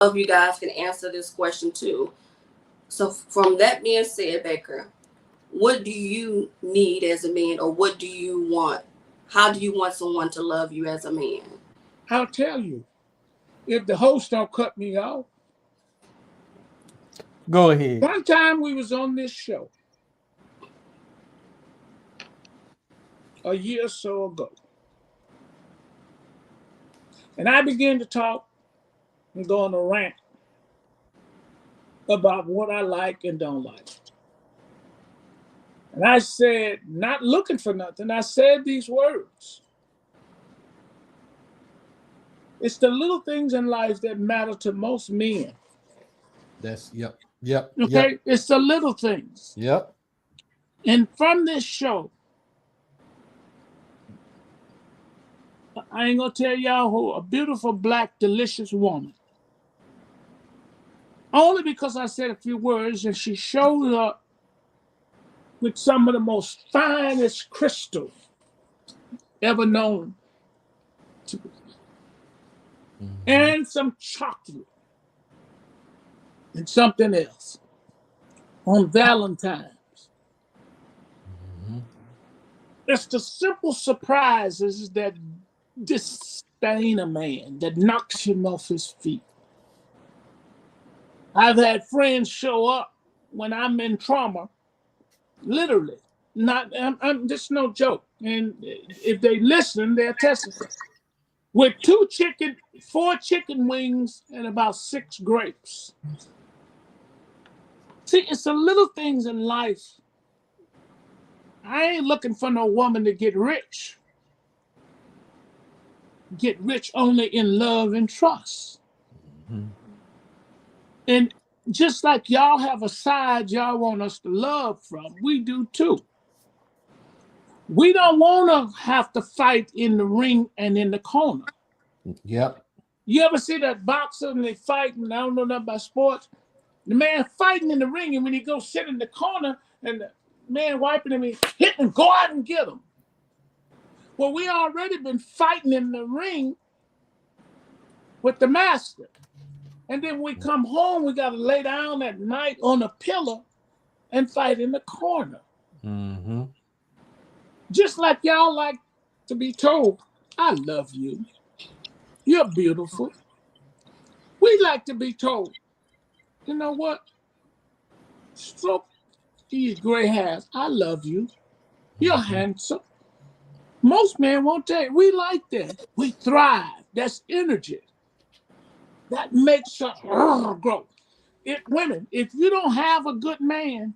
of you guys can answer this question too. So from that being said, Baker, what do you need as a man, or what do you want? How do you want someone to love you as a man? I'll tell you. If the host don't cut me off. Go ahead. One time we was on this show a year or so ago. And I began to talk and go on a rant about what I like and don't like. And I said, not looking for nothing, I said these words. It's the little things in life that matter to most men. That's Okay? yep. It's the little things. Yep. And from this show, I ain't gonna tell y'all who, a beautiful, black, delicious woman. Only because I said a few words and she showed up with some of the most finest crystal ever known to me. And some chocolate and something else on Valentine's. It's the simple surprises that disdain a man, that knocks him off his feet. I've had friends show up when I'm in trauma, literally. I'm just no joke. And if they listen, they'll testify. With 4 chicken wings, and about 6 grapes. See, it's the little things in life. I ain't looking for no woman to get rich. Get rich only in love and trust. And just like y'all have a side y'all want us to love from, we do too. We don't want to have to fight in the ring and in the corner. Yep. You ever see that boxer and they fight, and I don't know nothing about sports? The man fighting in the ring, and when he goes sit in the corner, and the man wiping him, he hit him, go out and get him. Well, we already been fighting in the ring with the master. And then we come home, we got to lay down at night on a pillow and fight in the corner. Just like y'all like to be told, I love you. You're beautiful. We like to be told, you know what? Stroke these gray hairs. I love you. You're handsome. Most men won't tell you. We like that. We thrive. That's energy. That makes us grow. Women, if you don't have a good man,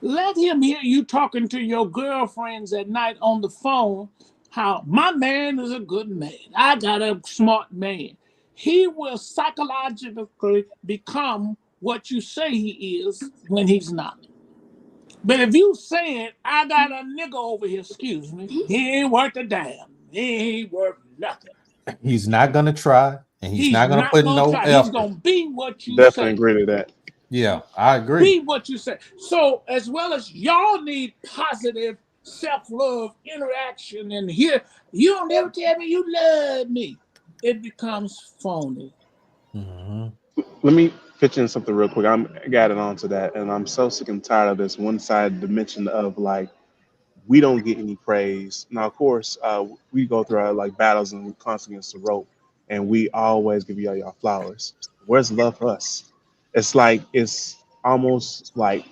let him hear you talking to your girlfriends at night on the phone how my man is a good man. I got a smart man. He will psychologically become what you say he is when he's not. But if you saying, I got a nigga over here, excuse me, he ain't worth a damn. He ain't worth nothing. He's not gonna try, and he's not gonna put no effort. He's gonna be what you Definitely say. agree to that. Yeah, I agree. Be what you say. So as well as y'all need positive self-love interaction, and here you don't ever tell me you love me, it becomes phony. Let me pitch in something real quick. I'm adding on to that, and I'm so sick and tired of this one-sided dimension of like we don't get any praise. Now, of course, we go through our like battles and we constantly against the rope, and we always give y'all flowers. Where's love for us? It's like it's almost like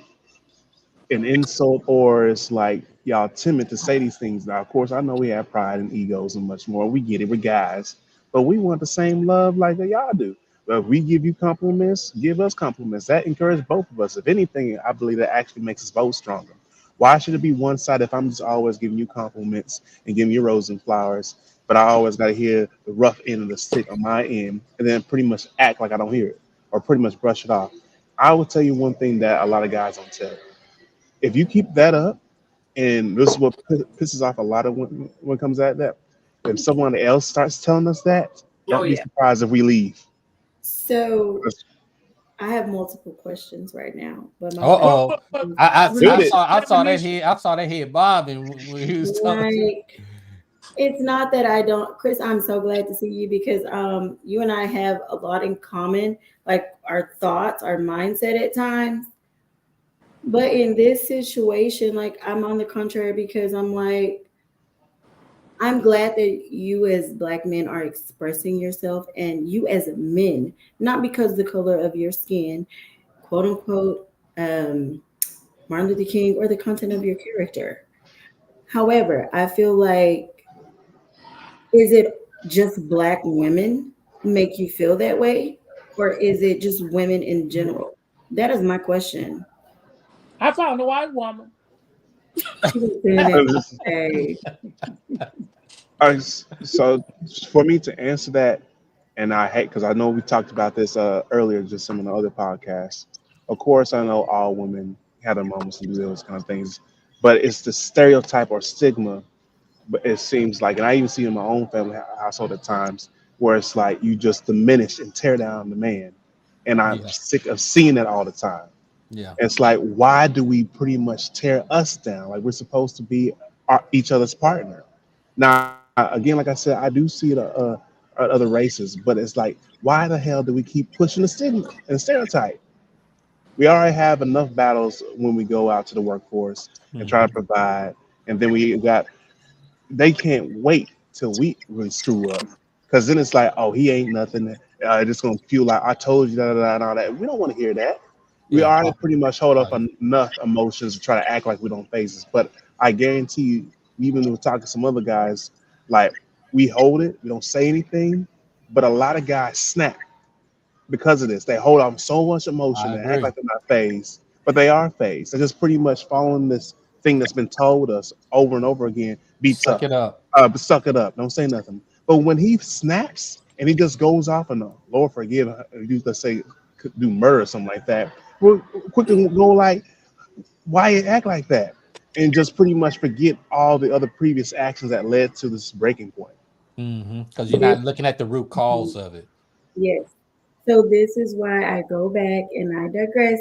an insult, or it's like y'all timid to say these things. Now, of course, I know we have pride and egos and much more. We get it, we're guys, but we want the same love like that y'all do. But if we give you compliments, give us compliments. That encourages both of us. If anything, I believe that actually makes us both stronger. Why should it be one side if I'm just always giving you compliments and giving you roses and flowers, but I always got to hear the rough end of the stick on my end and then pretty much act like I don't hear it or pretty much brush it off? I will tell you one thing that a lot of guys don't tell. If you keep that up, and this is what pisses off a lot of when it comes at that, if someone else starts telling us that, don't be surprised if we leave. So I have multiple questions right now, but my I saw that head bobbing when he was talking. like It's not that I don't, Chris. I'm so glad to see you because you and I have a lot in common, like our thoughts, our mindset at times. But in this situation, like I'm on the contrary because I'm like, I'm glad that you as black men are expressing yourself and you as men, not because the color of your skin, quote unquote, Martin Luther King or the content of your character. However, I feel like, is it just black women make you feel that way? Or is it just women in general? That is my question. I found a white woman. She was saying Uh, it this- today. so for me to answer that, and I hate because I know we talked about this earlier, just some of the other podcasts. Of course, I know all women have their moments and do those kind of things, but it's the stereotype or stigma. But it seems like, and I even see in my own family household at times, where it's like you just diminish and tear down the man, and I'm Yeah. sick of seeing it all the time. Yeah. It's like, why do we pretty much tear us down? Like we're supposed to be each other's partner. Now, again, like I said, I do see it at other races, but it's like, why the hell do we keep pushing the stigma and stereotype? We already have enough battles when we go out to the workforce and try to Hmm. provide, and then we got they can't wait till we really screw up. Because then it's like, oh, he ain't nothing. Just gonna feel like I told you that and all that. We don't want to hear that. We Yeah. already pretty much hold up Right. enough emotions to try to act like we don't face this. But I guarantee you, even when we're talking to some other guys, like we hold it, we don't say anything, but a lot of guys snap because of this. They hold on so much emotion I and act agree. like they're not phased, but they are phased. They're just pretty much following this thing that's been told us over and over again: be Suck tough, it up. suck it up, don't say nothing. But when he snaps and he just goes off and Lord forgive, let's say could do murder or something like that, we're quick to go like, why you act like that? And just pretty much forget all the other previous actions that led to this breaking point. Because you're This, not looking at the root cause of it. yes. So this is why I go back and I digress.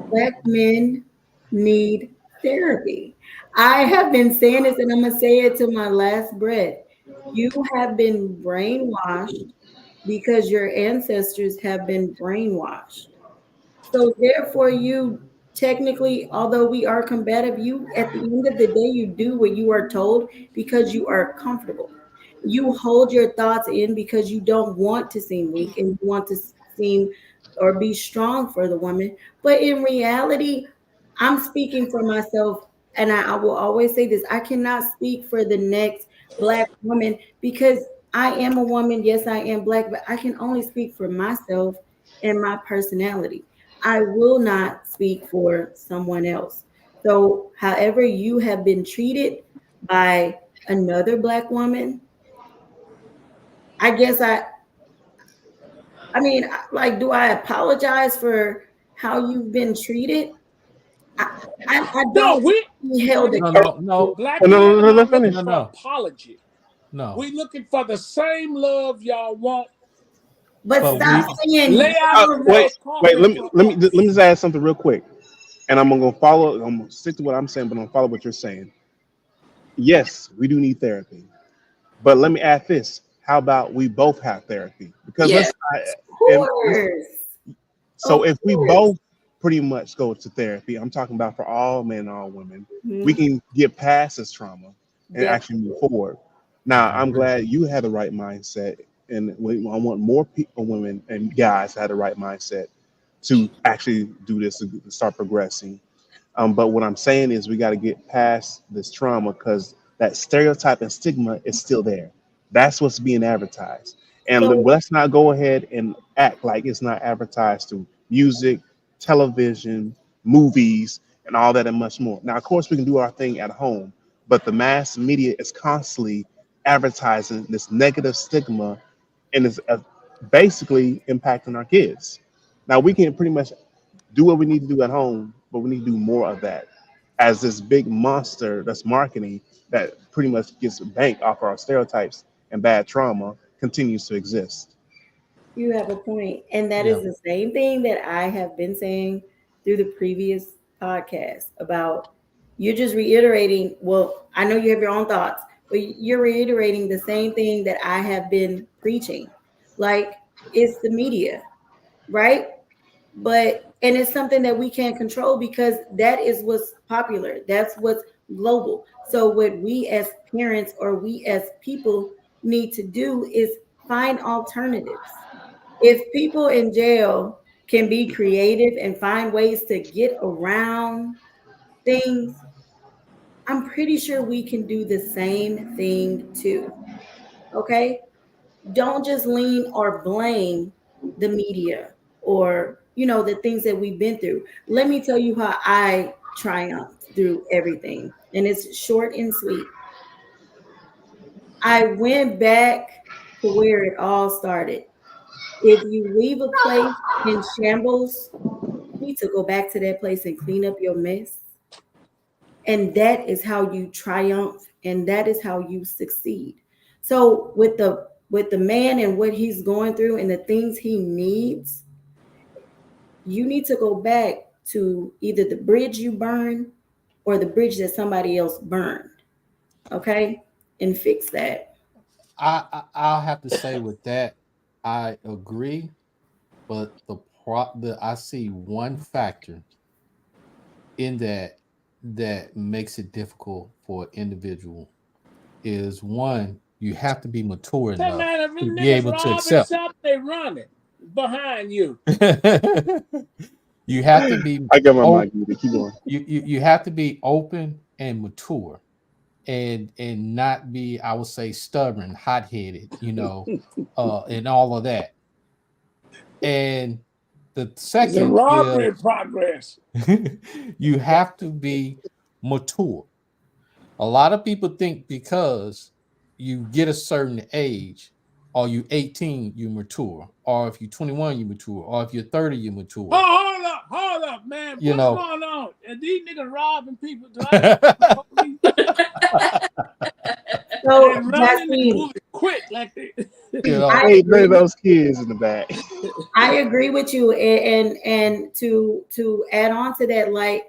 Black men need therapy. I have been saying this and I'm going to say it to my last breath. You have been brainwashed because your ancestors have been brainwashed. So therefore, you technically, although we are combative, you at the end of the day, you do what you are told because you are comfortable. You hold your thoughts in because you don't want to seem weak and you want to seem or be strong for the woman. But in reality, I'm speaking for myself, and I will always say this: I cannot speak for the next black woman because I am a woman. Yes, I am black, but I can only speak for myself and my personality. I will not speak for someone else. So, however you have been treated by another black woman, I guess I mean, like, do I apologize for how you've been treated? I, I No, don't we be held we No, Oh, no, accountable, no, black oh, no, men no, are no, not let looking no, finish. for no, apology. no. We looking for the same love y'all want. but But stop we, Lay saying out the red Wait, wait. carpet for Let us. me just add something real quick, and I'm gonna follow. I'm gonna stick to what I'm saying, but I'm gonna follow what you're saying. Yes, we do need therapy, but let me add this: how about we both have therapy? Because Yeah. let's of and let's course. so Of if we course. both pretty much go to therapy, I'm talking about for all men and all women, we Mhm. can get past this trauma and actually move Definitely. forward. Now, I I'm agree. glad you had the right mindset, and I want more people, women and guys to have the right mindset to actually do this and start progressing. But what I'm saying is we got to get past this trauma because that stereotype and stigma is still there. That's what's being advertised. And So let's not go ahead and act like it's not advertised through music, television, movies, and all that and much more. Now, of course, we can do our thing at home, but the mass media is constantly advertising this negative stigma and is basically impacting our kids. Now, we can pretty much do what we need to do at home, but we need to do more of that as this big monster that's marketing that pretty much gets bank off our stereotypes and bad trauma continues to exist. you have a point, and that Yeah. is the same thing that I have been saying through the previous podcast about You're just reiterating, well, I know you have your own thoughts, but you're reiterating the same thing that I have been preaching. Like, it's the media, right? But and it's something that we can't control because that is what's popular. That's what's global. So what we as parents or we as people need to do is find alternatives. If people in jail can be creative and find ways to get around things, I'm pretty sure we can do the same thing too. Okay? Don't just lean or blame the media or the things that we've been through. Let me tell you how I triumphed through everything, and it's short and sweet. I went back to where it all started. If you leave a place in shambles, you need to go back to that place and clean up your mess. And that is how you triumph, and that is how you succeed. So with the man and what he's going through and the things he needs, you need to go back to either the bridge you burned or the bridge that somebody else burned. Okay? And fix that. I'll have to say with that, I agree, but I see one factor in that makes it difficult for an individual is one, you have to be mature Say, enough man, if to them be niggas able to robbing accept something, they running behind you. it. You have to be I got my open. mic muted. Keep going. You have to be open and mature and not be, I would say, stubborn, hot headed, and all of that. And the It's a second robbery in is progress. you have to be mature. A lot of people think because you get a certain age, or you 18, you mature, or if you're 21, you mature, or if you're 30, you mature. Hold up, man. You What's know, going on? And these niggas robbing people. Do I need to call the police? They So running and Jasmine, moving quick like they. you I know. Hey, agree none of with those kids in the back. I agree with you, and to add on to that, like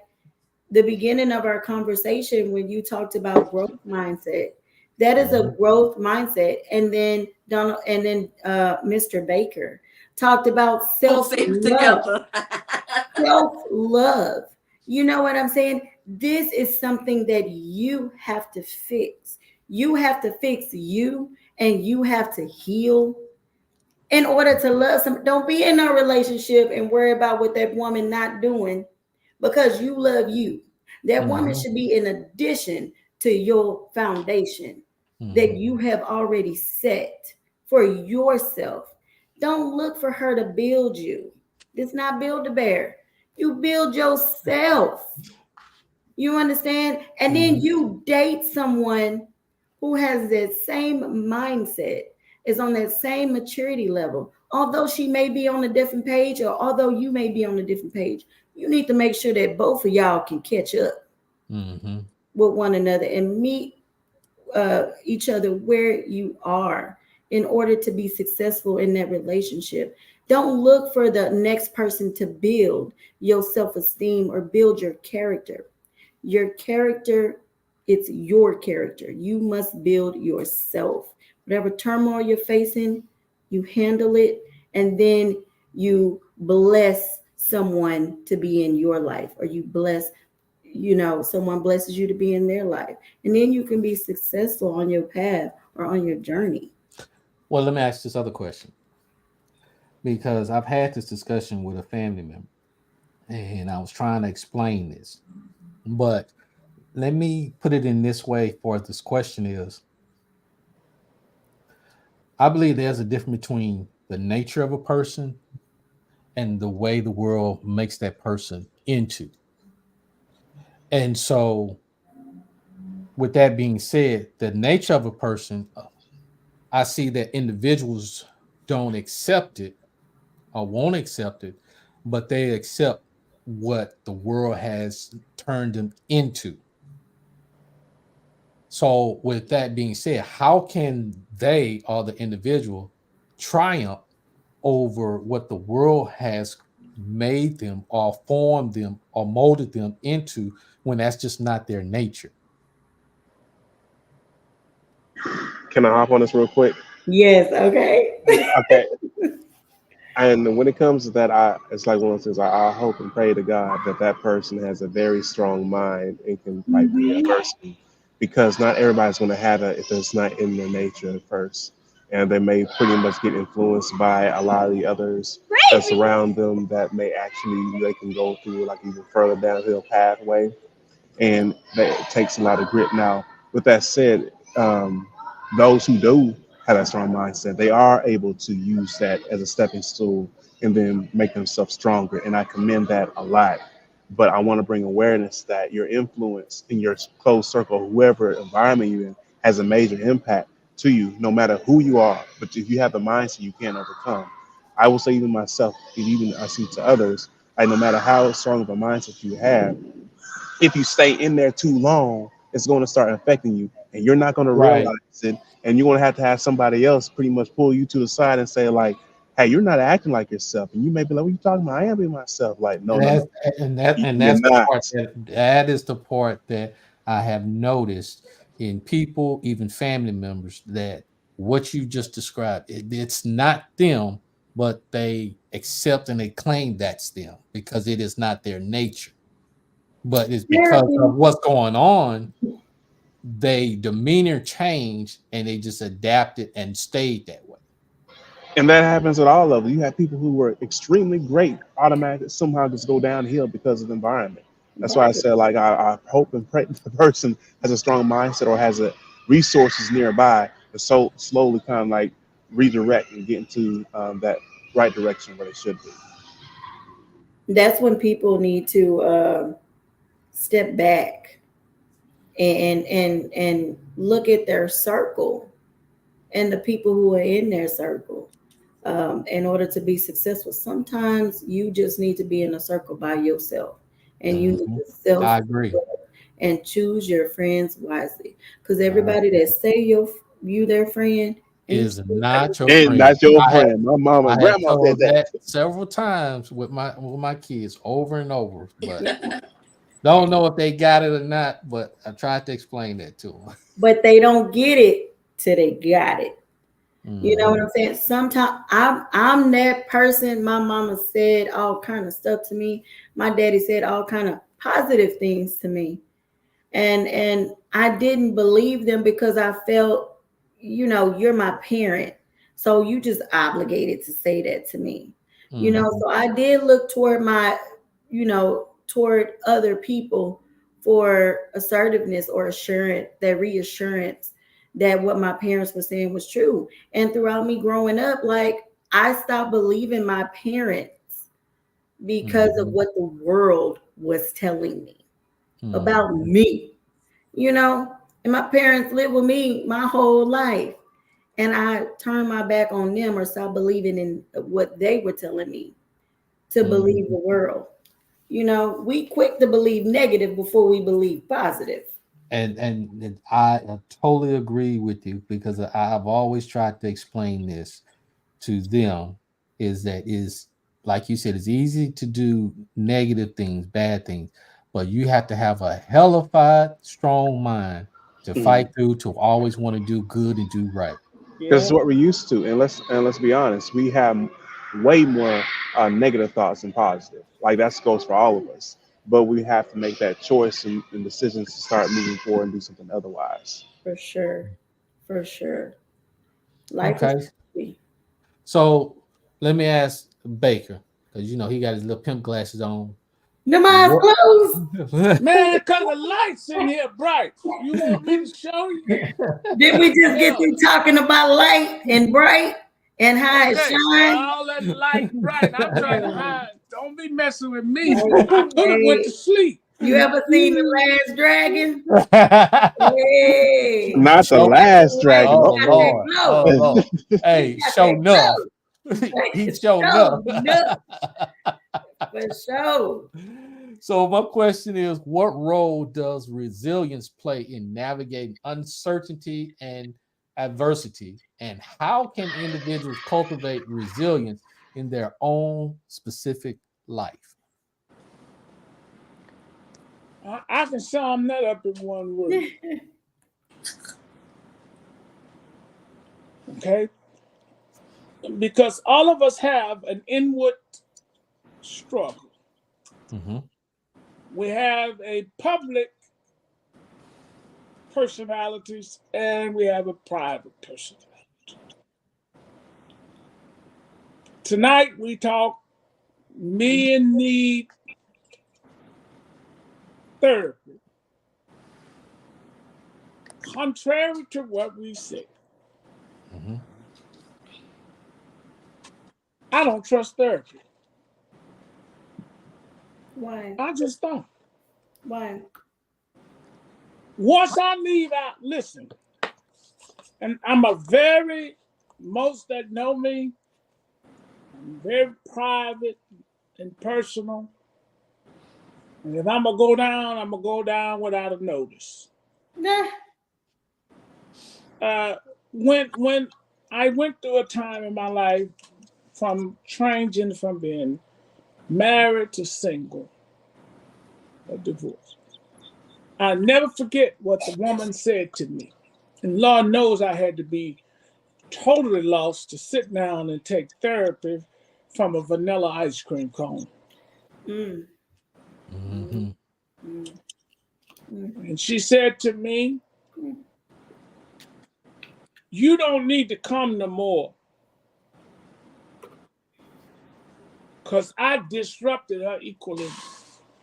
the beginning of our conversation when you talked about growth mindset, that is a Mhm. growth mindset. And then Donald, and then Mr. Baker talked about Both things self-love. together. Self-love. You know what I'm saying? This is something that you have to fix. You have to fix you, and you have to heal in order to love some. Don't be in a relationship and worry about what that woman not doing because you love you. That woman Mhm. should be in addition to your foundation that Mhm. you have already set for yourself. Don't look for her to build you. It's not build a bear. You build yourself. You understand? And then Mhm. you date someone who has that same mindset, is on that same maturity level. Although she may be on a different page, or although you may be on a different page, you need to make sure that both of y'all can catch up Mhm. with one another and meet each other where you are in order to be successful in that relationship. Don't look for the next person to build your self esteem or build your character. Your character, it's your character. You must build yourself. Whatever turmoil you're facing, you handle it, and then you bless someone to be in your life, or you bless, someone blesses you to be in their life. And then you can be successful on your path or on your journey. Well, let me ask this other question because I've had this discussion with a family member and I was trying to explain this. But let me put it in this way for this question is I believe there's a difference between the nature of a person and the way the world makes that person into. And so, with that being said, the nature of a person, I see that individuals don't accept it or won't accept it, but they accept what the world has turned them into. So, with that being said, how can they or the individual triumph over what the world has made them or formed them or molded them into when that's just not their nature. Can I hop on this real quick? Yes, okay. Okay. And when it comes to that, it's like one of those things. I hope and pray to God that that person has a very strong mind and can like be a Mhm. person, because not everybody's going to have that if it's not in their nature at first, and they may pretty much get influenced by a lot of the others that surround them that may actually they can go through like even further downhill pathway, and that takes a lot of grit. Now, with that said, those who do have that strong mindset, they are able to use that as a stepping stool and then make themselves stronger. And I commend that a lot. But I want to bring awareness that your influence in your close circle, whoever environment you're in, has a major impact to you, no matter who you are. But if you have the mindset, you can't overcome. I will say, even myself, and even I see to others, like no matter how strong of a mindset you have, if you stay in there too long, it's going to start affecting you, and you're not going to realize Right. it. And you're going to have somebody else pretty much pull you to the side and say like, "Hey, you're not acting like yourself." And you may be like, "What are you talking about? I am being myself." Like, no, And no, that's no, and you're that's the not. part that is the part that I have noticed in people, even family members, that what you just described, it's not them, but they accept and they claim that's them because it is not their nature. But it's because Therapy. of what's going on, they demeanor changed and they just adapted and stayed that way. And that happens at all levels. You have people who were extremely great, automatically somehow just go downhill because of the environment. That's why I Right. said like I hope and pray the person has a strong mindset or has a resources nearby to so slowly kind of like redirect and get into that right direction where they should be. That's when people need to step back and look at their circle and the people who are in their circle in order to be successful. Sometimes you just need to be in a circle by yourself, and you need Mhm. to self I agree. and choose your friends wisely. Because I everybody that say you their friend ain't is your not your And friend. that's your friend. My mom and I have grandma said told that. that several times with my kids over and over, but friend. don't know if they got it or not. But I tried to explain that to them. But they don't get it till they got it. You know what Hmm. I'm saying? Sometimes I'm that person. My mama said all kind of stuff to me. My daddy said all kind of positive things to me. And I didn't believe them because I felt, you're my parent. So you just obligated to say that to me. Hmm. So I did look toward toward other people for assertiveness or assurance, that reassurance that what my parents were saying was true. And throughout me growing up, like I stopped believing my parents because of Hmm. what the world was telling me about Hmm. me, you know. And my parents lived with me my whole life. And I turned my back on them or stopped believing in what they were telling me to believe Hmm. the world. We quick to believe negative before we believe positive. And I totally agree with you because I've always tried to explain this to them is that is like you said, it's easy to do negative things, bad things, but you have to have a hellified strong mind to fight through to always want to do good and do right. Because Yeah, it's what we're used to, and let's be honest, we have way more negative thoughts than positive. Like that goes for all of us, but we have to make that choice and decisions to start moving forward and do something otherwise. for sure. For sure. Life is Okay. happy. So let me ask Baker, because he got his little pimp glasses on. Them eyes What closed. Man, cause the lights in here bright. You want me to show you? Did we just get Yeah. through talking about light and bright and how it Okay. shine? All that light bright. I'm trying to hide. Don't be messing with me. Hey, I could have went to hey, sleep. you ever seen The Last Dragon? Hey, Not the Show, last right, dragon. he oh Uh got that Lord, oh glow. Lord. He Hey, got show that enough. glow. He's show enough. So enough for sure. So my question is, what role does resilience play in navigating uncertainty and adversity, and how can individuals cultivate resilience in their own specific life? I can sum that up in one word. Okay? Because all of us have an inward struggle. Mm-hmm. We have a public personalities and we have a private personality. Tonight we talk men need therapy. Contrary to what we say, Mm-hmm. I don't trust therapy. Why? I just don't. Why? Once I leave out, listen, and most that know me, I'm very private and personal. And if I'm going to go down, I'm going to go down without a notice. Nah. When I went through a time in my life from changing from being married to single or divorced, I never forget what the woman said to me. And Lord knows I had to be totally lost to sit down and take therapy from a vanilla ice cream cone. Mm. Mm-hmm. Mm. Mm. And she said to me, you don't need to come no more. Because I disrupted her equilibrium.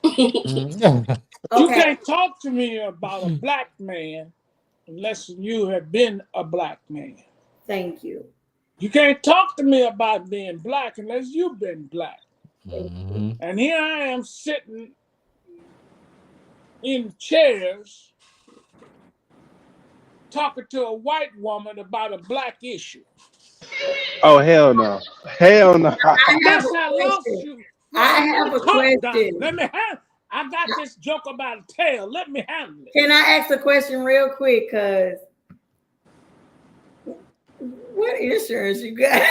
Mm-hmm. You Okay. can't talk to me about a black man unless you have been a black man. Thank you. You can't talk to me about being black unless you've been black. Mm-hmm. And here I am sitting in chairs talking to a white woman about a black issue. Oh hell no, hell no. I have That's a how lost question. you. I Let have me a calm down. question. I got this joke about a tail. Let me handle it. Can I ask a question real quick? Cause what insurance you got?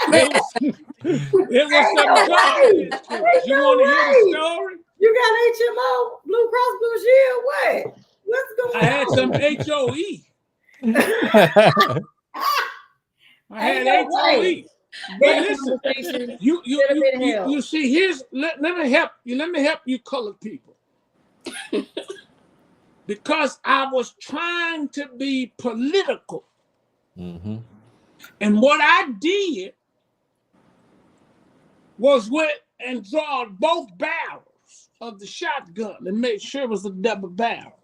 It was it was Ain't some no government way. insurance. Ain't You no want to hear the way. story? You got HMO, Blue Cross Blue Shield. What? What's I going had some on? HOE. I Ain't had no way. HOE. But That listen, conversation you you should have you been you, held. you see, let me help you colored people. Because I was trying to be political. Mm-hmm. And what I did was went and drawed both barrels of the shotgun and made sure it was a double barrel.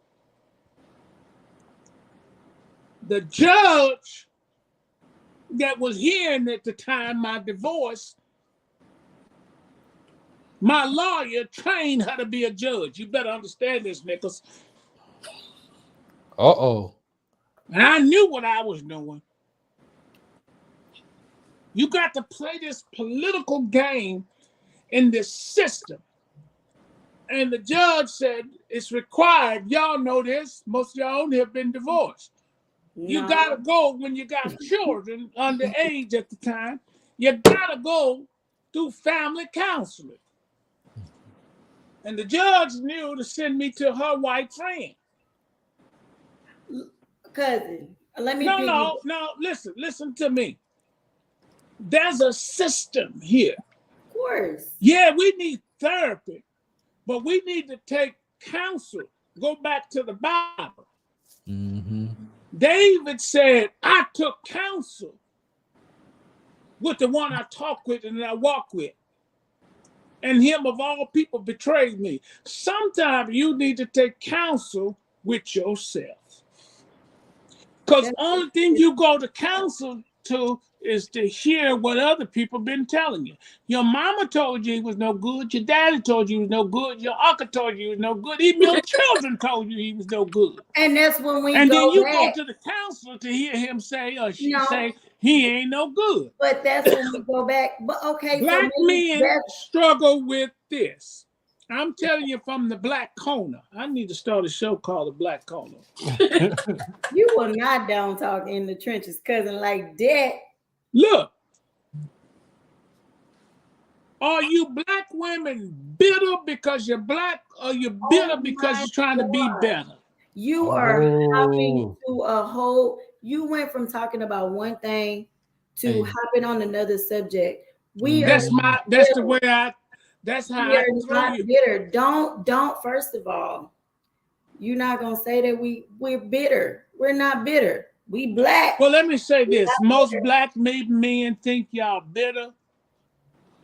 The judge that was hearing at the time my divorce, my lawyer trained her to be a judge. You better understand this, Nichols. Uh-oh. And I knew what I was doing. You got to play this political game in this system. And the judge said it's required. Y'all know this. Most of y'all have been divorced. You No. got to go when you got children underage at the time. You got to go through family counseling. And the judge knew to send me to her white friend. Cousin, let me No, listen to me. There's a system here. Of course. Yeah, we need therapy, but we need to take counsel. Go back to the Bible. Mm-hmm. David said, I took counsel with the one I talk with and I walk with. And him of all people betrayed me. Sometimes you need to take counsel with yourself. Because only thing you go to counsel to is to hear what other people been telling you. Your mama told you he was no good. Your daddy told you he was no good. Your uncle told you he was no good. Even your children told you he was no good. And that's when we And go then you back. go to the counselor to hear him say or she No, say he ain't no good. but that's when we go back. But okay, so Black maybe men that's struggle with this. I'm telling you from the Black Corner. I need to start a show called the Black Corner. you will not down talk in the trenches, cousin, like that. Look, Are you black women bitter because you're black, or you bitter Oh because my you're trying to be God. better? You are hopping Oh, to a whole, you went from talking about one thing to and hopping on another subject. We are That's mm, my that's the way I that's how we I are throw not you. bitter. Don't first of all, you're not gonna say that we're bitter. We're not bitter. We black. Well, let me say We're this. not Most bitter. black made men think y'all bitter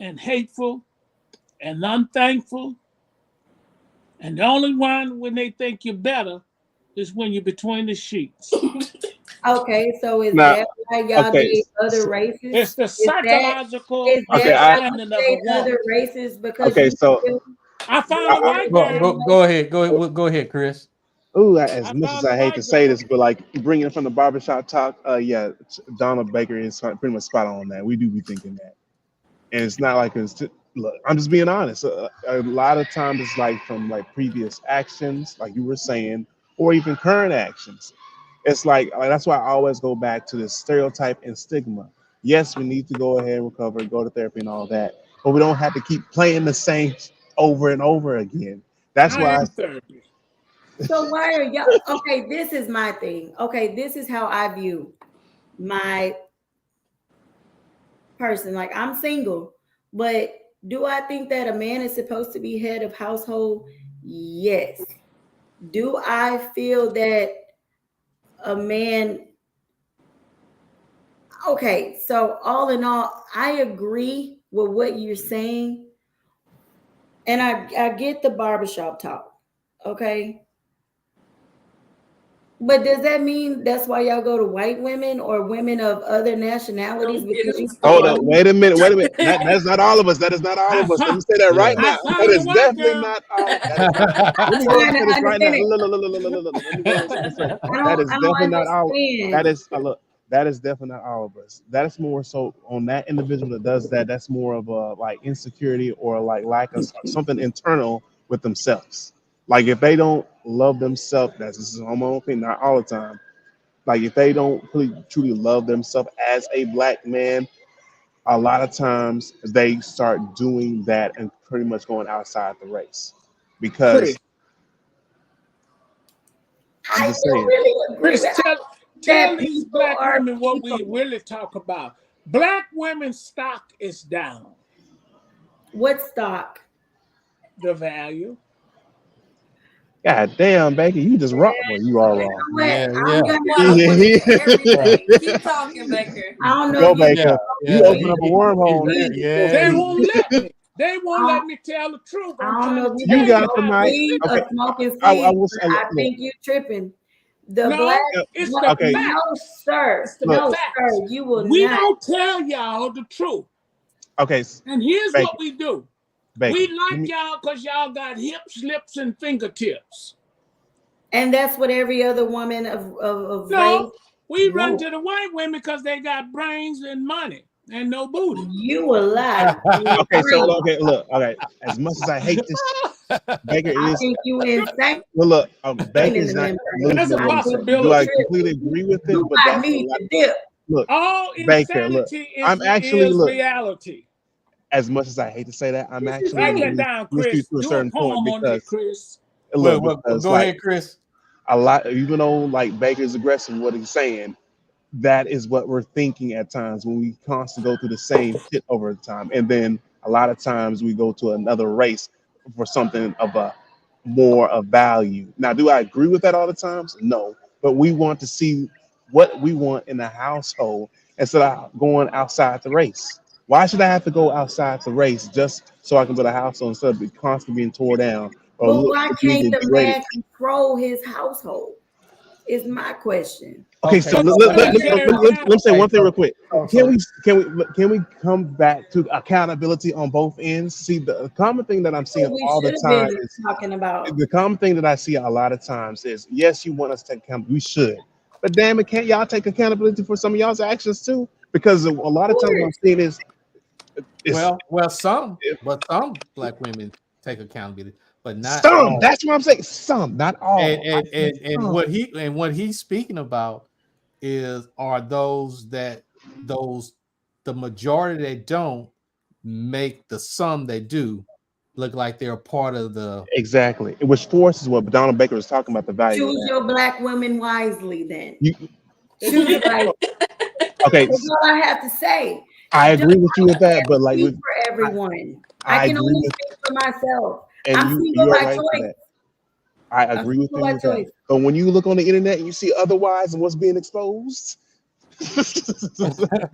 and hateful and unthankful. And the only one when they think you're better is when you're between the sheets. Okay, so is Now, that why y'all okay, date other races? It's the Is that psychological is okay, that why you understanding of a date woman. other races because okay. you So, feel I you found a feel white the go, girl. go same go way? ahead, go ahead, Chris. ooh, I as much as found a I hate to white say girl. this, but like bringing it from the barbershop talk, yeah, Donald Baker is pretty much spot on that. We do be thinking that. And it's not like look, I'm just being honest. A lot of times it's like from like previous actions, like you were saying, or even current actions. It's like that's why I always go back to this stereotype and stigma. Yes, we need to go ahead and recover, go to therapy and all that, but we don't have to keep playing the same over and over again. That's I why am 30. So why are y'all okay? This is my thing. Okay, this is how I view my person. Like I'm single, but do I think that a man is supposed to be head of household? Yes. Do I feel that a man okay, so all in all, I agree with what you're saying, and I get the barbershop talk. Okay. But does that mean that's why y'all go to white women or women of other nationalities Don't get because him you feel hold up, started. lonely? wait a minute, wait a minute. That's not all of us. That is not all I of us. Let me found, say that right Yeah. I now. That found a is white definitely girl. not all. That is not. Let me I'm go and trying say to this right now. understand it. Look. Let me go and say this right. That is I definitely don't not all. That understand. is look. That is definitely not all of us. That is more so on that individual that does that. That's more of a like insecurity or like lack of something internal with themselves. Like if they don't love themselves, that's this is on my own opinion, not all the time. Like if they don't really truly love themselves as a black man, a lot of times they start doing that and pretty much going outside the race. Chris, Because I'm I just don't saying, really agree Chris, with tell that these people black are women what we people. really talk about. Black women's stock is down. What stock? The value. God damn, Becky, you just wrong. Well, you are You wrong. know what? Yeah, I'm yeah, gonna I want to hear yeah, everything. Keep talking, Baker. I don't know Go, if you yeah, Baker. You yeah. open can up a wormhole. read this. They Yeah. won't let me. They won't I let me tell the truth. I I'm don't trying know to if you You tell guys you got the smoke how mic. they weed think. Okay, or smoking I seeds, will but say, I look, think you tripping. The black, No, it's the okay, no, facts. sir, It's the look, no, facts. sir, you will We not. don't tell y'all the truth. okay, And here's Baker, what we do. We Baker. Let like me, y'all because y'all got hips, lips, and fingertips. And that's what every other woman of race No, we run wants. to the white women because they got brains and money and no booty. You will lie. You okay, so agree. okay, look, okay. As much as I hate this, Baker I is think you insane well, look, in Baker's the not membrane. That's losing a it I on think something. Do you possibility. I tripping. completely agree with it? You But might that's a need lot. to dip. Look, All Baker, look, insanity I'm actually is look. reality. As much as I hate to say that, I'm actually Write Mm. that agree down, with you Chris. to a Do a certain point poem on that, because Chris. Well, look, well, because go like ahead, Chris. a lot, even though like Baker's aggressive, what he's saying, that is what we're thinking at times when we constantly go through the same shit over time, and then a lot of times we go to another race for something of a more of value. Now, do I agree with that all the times? No, but we want to see what we want in the household instead of going outside the race. Why should I have to go outside the race just so I can build a household instead of constantly being tore down or But look why being can't the degraded? man control his household? Is my question. Okay, Okay, so Because so the let me military let me say okay, one thing real quick. so Can so we can we come back to accountability on both ends? See, the common thing that I'm seeing What we all the should have time been is talking about. the common thing that I see a lot of times is yes, you want us to take account. We should, but damn it, can't y'all take accountability for some of y'all's actions too? Because a Of lot of times what I'm course. seeing is well, some black women take accountability, but not some. all. That's what I'm saying. Some, not And all. I and said and, and some. what he's speaking about are those the majority that don't, make the some they do look like they're a part of the. Exactly. Which forces what Donald Baker was talking about, the value of Choose that. your black women wisely then. You, Choose wisely. okay, That's all I have to say. I Don't agree with you with that, but like speak with, for everyone. I I can agree only with, speak for myself. and I'm single you're by right for choice. that. I I'm agree with single you by with that. choice. But when you look on the internet and you see otherwise and what's being exposed,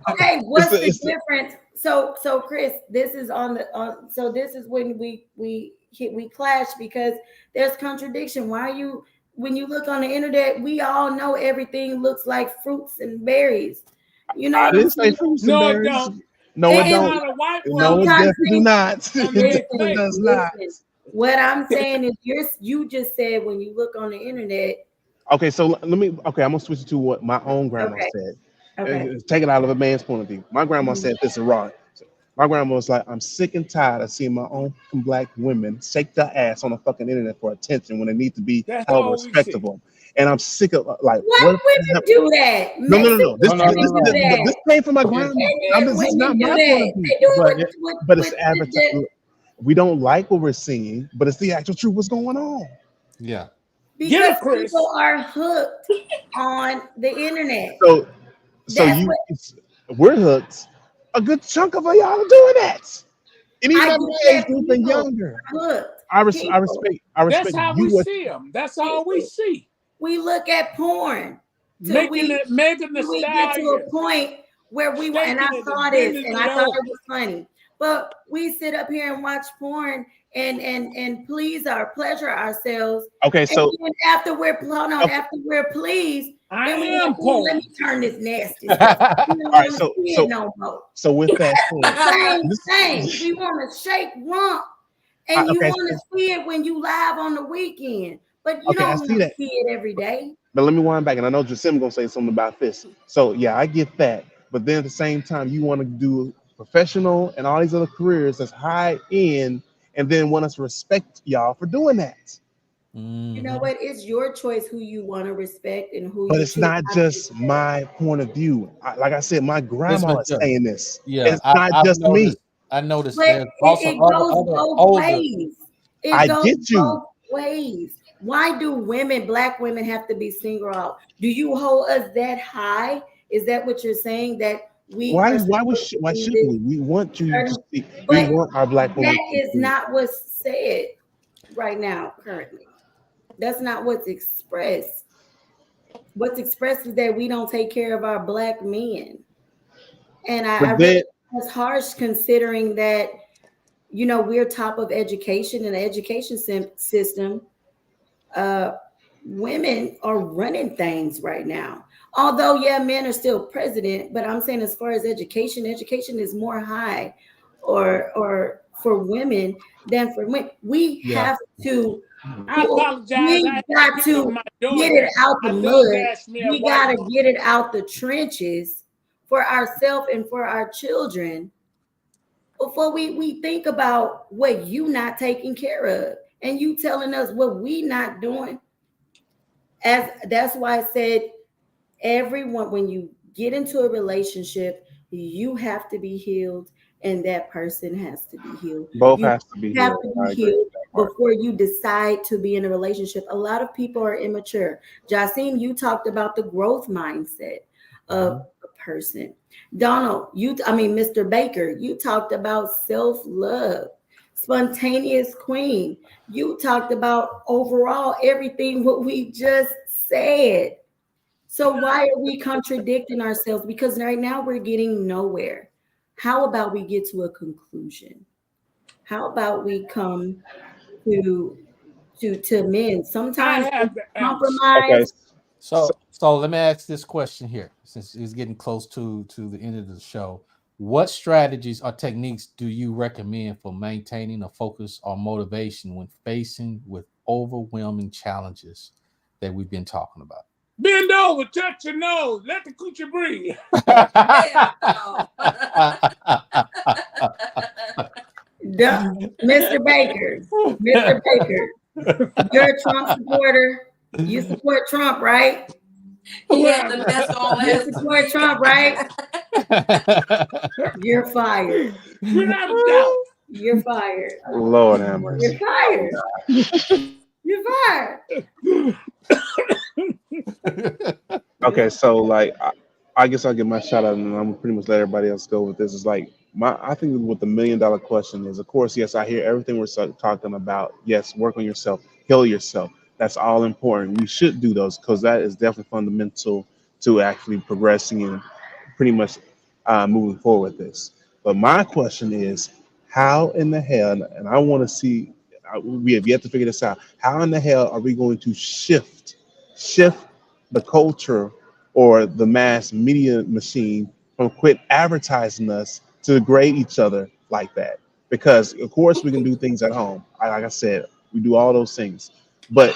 Okay, it's what's the, the it's the, difference? So Chris, this is so this is when we clash because there's contradiction. Why are you when you look on the internet, we all know everything looks like fruits and berries. You know I what I'm didn't say saying? fruits and No, it berries. don't. No, it That's And don't. not a white No, it woman. sometimes definitely do things not. I It mean, definitely say, does not. what I'm saying is you just said when you look on the internet. Okay, so let me. Okay, I'm gonna switch it to what my own grandma Okay, said. okay. Take it out of a man's point of view. My grandma Mhm. said this is wrong. My grandma was like, "I'm sick and tired of seeing my own fucking black women shake their ass on the fucking internet for attention when they need to be that's held all we see. respectable." And I'm sick of like, White what? women do that. No, no, no, Mexican no. This, No, no, this, no, women this, do no. this, but that. this came from my It, grandma. Indian This is not women do my point of that. view. They do but it it, But it's with advertising. We don't like what we're seeing, but it's the actual truth. What's going on? yeah. Get because her, people Chris. are hooked on the internet. So, so That's you, what we're hooked. A good chunk of y'all are doing that, and even I at get my age that group and people younger. are hooked. I People, respect, I That's respect how you. we What? see them. That's all we people. see. We look at porn till Making it, Megan the we get to a Stallion, point where we and I shaking it saw and this bending and it I thought over. it was funny. But we sit up here and watch porn and pleasure ourselves. Okay, And so then after we're hold on, okay, after we're pleased, I then we're like, am oh, let porn. me turn this nasty stuff. We don't all right, want to see it no more. so with that said, Same thing. this, We want to shake rump. And you okay, want to see it when you live on the weekend, but you okay, I don't see want to that. see it every day. But let me wind back, and I know Jasim gonna say something about this. So yeah, I get that. But then at the same time, you want to do professional and all these other careers that's high end, and then want us to respect y'all for doing that. You know Mhm. what? It's your choice who you want to respect and who But you it's choose not not to just respect. my point of view. Like I said, my Yes, grandma but is saying this. yeah, It's not I've just me. noticed. I noticed But there's also it goes other both older. ways. It I goes get you. both ways. Why do women, black women, have to be singled out? Do you hold us that high? Is that what you're saying? That we are supposed to Why be shouldn't this we? We want you to certain, see. We but want our black women that to is succeed. not what's said right now, currently. That's not what's expressed. What's expressed is that we don't take care of our black men. And I But really then it's harsh considering that, we're top of education in the education system. Uh, women are running things right now. Although, yeah, men are still president, but I'm saying as far as education is more high or for women than for men. We Yeah. have to I apologize. I we had to got pick up to my get it DoorDash. out the My mud. DoorDash me a We white got to woman. get it out the trenches for ourselves and for our children before we think about what you not taking care of and you telling us what we not doing. As that's why I said everyone, when you get into a relationship, you have to be healed and that person has to be healed. both You has to be have healed. to I be agree healed with that part. before you decide to be in a relationship. A lot of people are immature. Jasim, you talked about the growth mindset of Mhm. a person. Donald, Mr. Baker, you talked about self-love. Spontaneous Queen, you talked about overall everything what we just said. So why are we contradicting ourselves? Because right now we're getting nowhere. How about we get to a conclusion? How about we come to men? I Sometimes have the answer. Okay. compromise. So, So let me ask this question here, since it's getting close to the end of the show. What strategies or techniques do you recommend for maintaining a focus or motivation when facing with overwhelming challenges that we've been talking about? Bend over, touch your nose, let the coochie breathe. Hell no. Mr. Baker, Mr. Baker, you're a Trump supporter. You support Trump, right? He had the mask on You last support week. Trump, right? You're fired. Without a doubt. You're fired. Lord have You're mercy. fired. You're fired. Okay, so like I guess I'll give my shout out and I'm gonna pretty much let everybody else go with this. Is like I think what the $1,000,000 question is, of course, yes, I hear everything we're talking about. Yes, work on yourself, heal yourself. That's all important. We should do those because that is definitely fundamental to actually progressing and pretty much moving forward with this. But my question is, how in the hell, and I want to see, we have yet to figure this out. How in the hell are we going to shift the culture or the mass media machine from quit advertising us to degrade each other like that? Because of course we can do things at home. Like I said, we do all those things, but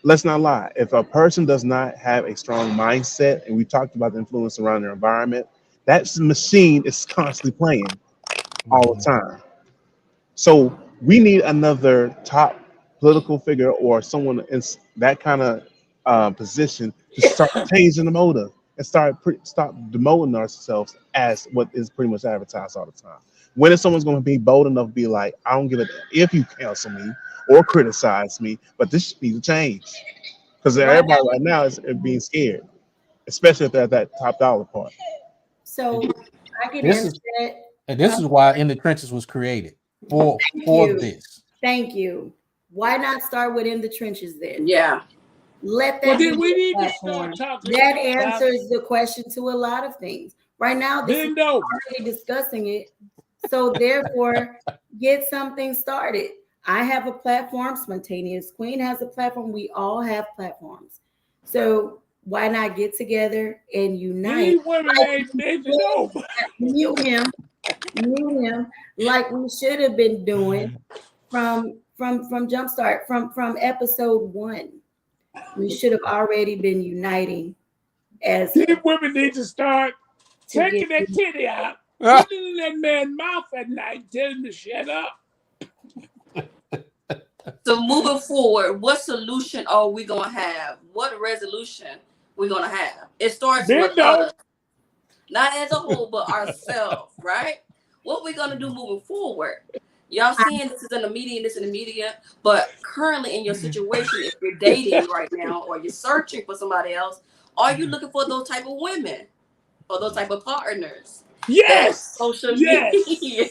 let's not lie. If a person does not have a strong mindset, and we talked about the influence around their environment, that machine is constantly playing all the time. So we need another top political figure or someone in that kind of position to start changing the motive and stop demoting ourselves as what is pretty much advertised all the time. When is someone's going to be bold enough to be like, I don't give a if you cancel me or criticize me, but this needs to change because Why everybody not? right now is being scared, especially if they're at that top dollar part. So I can this answer is that. and this is why In the Trenches was created Thank for you. this. Thank you. Why not start within the trenches then? Yeah. Let Well, that be then we the need to platform. start talking That about answers the question to a lot of things. Right now, this is bend over. already discussing it. So therefore, get something started. I have a platform. Spontaneous Queen has a platform. We all have platforms. So why not get together and unite? These women ain't bending over. Mute him. Mute him. Like we should have been doing from Jumpstart, from episode 1. We should have already been uniting as These women need to start to get taking their titty out, putting it in that man's mouth at night, telling him to shut up. So moving forward, what solution are we gonna have? What resolution we gonna have? It starts with Bend over. us, not as a whole, but ourselves, right? What we gonna do moving forward? Y'all seeing this is in the media and this in the media, but currently in your situation, if you're dating right now or you're searching for somebody else, are you looking for those type of women or those type of partners that Yes. social Yes. media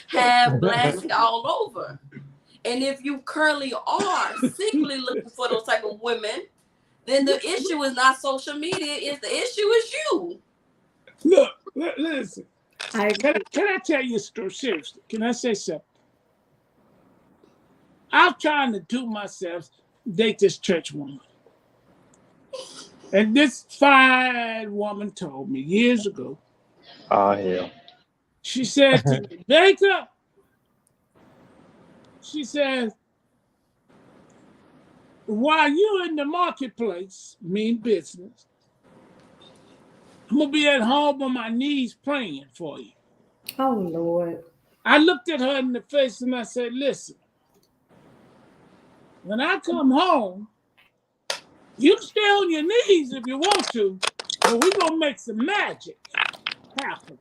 have blasted all over? And if you currently are secretly looking for those type of women, then the issue is not social media, the issue is you. Look, listen. I Can I tell you a story? Seriously, can I say something? I'm trying to do myself date this church woman. And this fine woman told me years ago, Oh hell. she said to me, Baker, she says, while you're in the marketplace, mean business, I'm going to be at home on my knees praying for you. oh Lord. I looked at her in the face and I said, listen, when I come home, you can stay on your knees if you want to, but we're going to make some magic happen.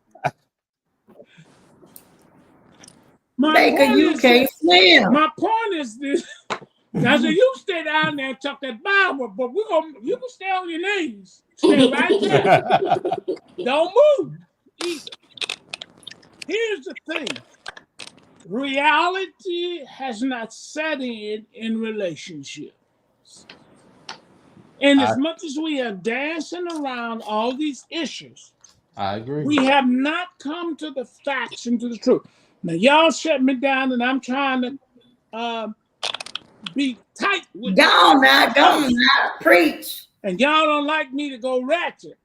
Baker, you can't swim. My point is this. I said, you stay down there and tuck that Bible, but you can stay on your knees. Stay right there. Don't move either. Here's the thing. Reality has not set in relationships. And as much as we are dancing around all these issues, I agree. we have not come to the facts and to the truth. Now, y'all shut me down, and I'm trying to be tight with Go on now, preach. and y'all don't like me to go ratchet.